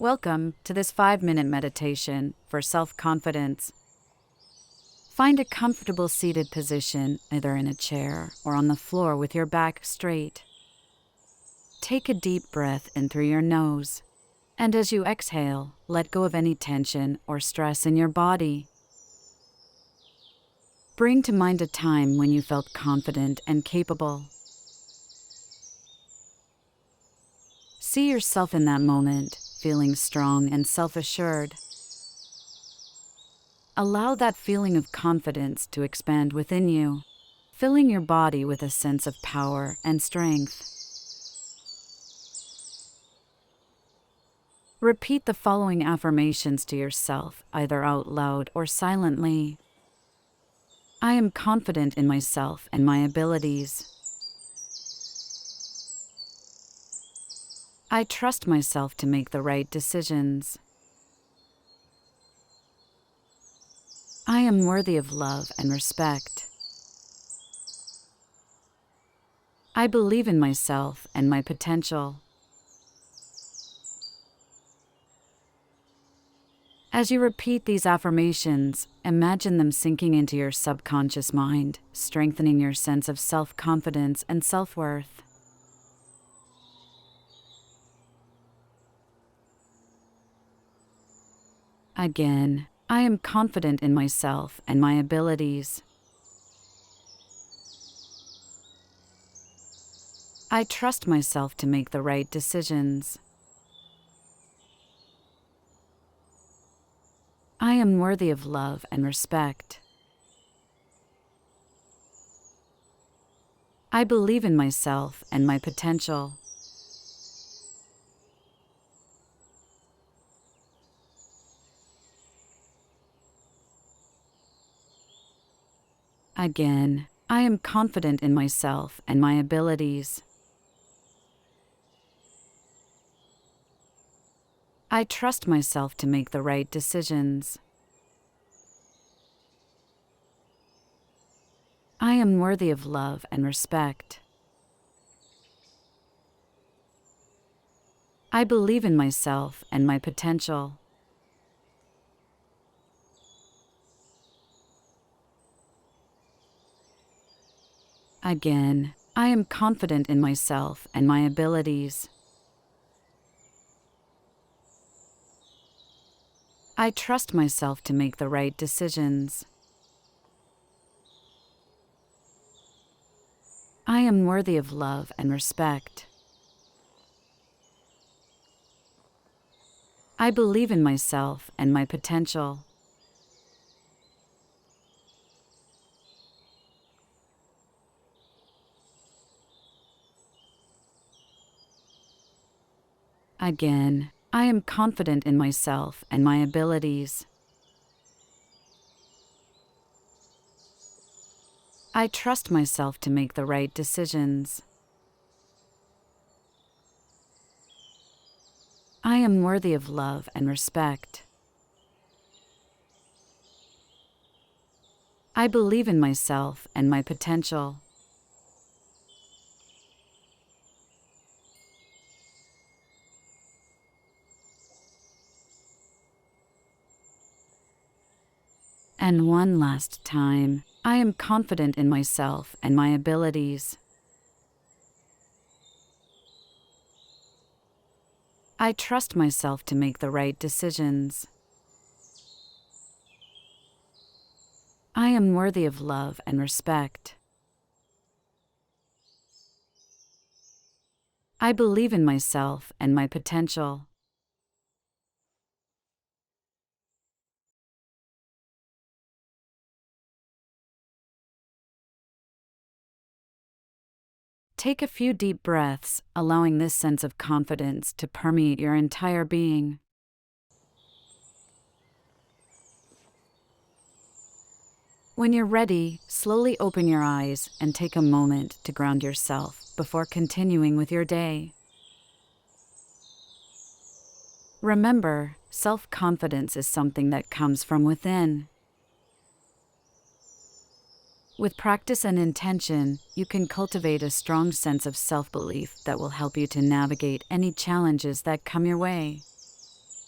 Welcome to this 5-minute meditation for self-confidence. Find a comfortable seated position, either in a chair or on the floor with your back straight. Take a deep breath in through your nose, and as you exhale, let go of any tension or stress in your body. Bring to mind a time when you felt confident and capable. See yourself in that moment, feeling strong and self-assured. Allow that feeling of confidence to expand within you, filling your body with a sense of power and strength. Repeat the following affirmations to yourself, either out loud or silently. I am confident in myself and my abilities. I trust myself to make the right decisions. I am worthy of love and respect. I believe in myself and my potential. As you repeat these affirmations, imagine them sinking into your subconscious mind, strengthening your sense of self-confidence and self-worth. Again, I am confident in myself and my abilities. I trust myself to make the right decisions. I am worthy of love and respect. I believe in myself and my potential. Again, I am confident in myself and my abilities. I trust myself to make the right decisions. I am worthy of love and respect. I believe in myself and my potential. Again, I am confident in myself and my abilities. I trust myself to make the right decisions. I am worthy of love and respect. I believe in myself and my potential. Again, I am confident in myself and my abilities. I trust myself to make the right decisions. I am worthy of love and respect. I believe in myself and my potential. And one last time, I am confident in myself and my abilities. I trust myself to make the right decisions. I am worthy of love and respect. I believe in myself and my potential. Take a few deep breaths, allowing this sense of confidence to permeate your entire being. When you're ready, slowly open your eyes and take a moment to ground yourself before continuing with your day. Remember, self-confidence is something that comes from within. With practice and intention, you can cultivate a strong sense of self-belief that will help you to navigate any challenges that come your way.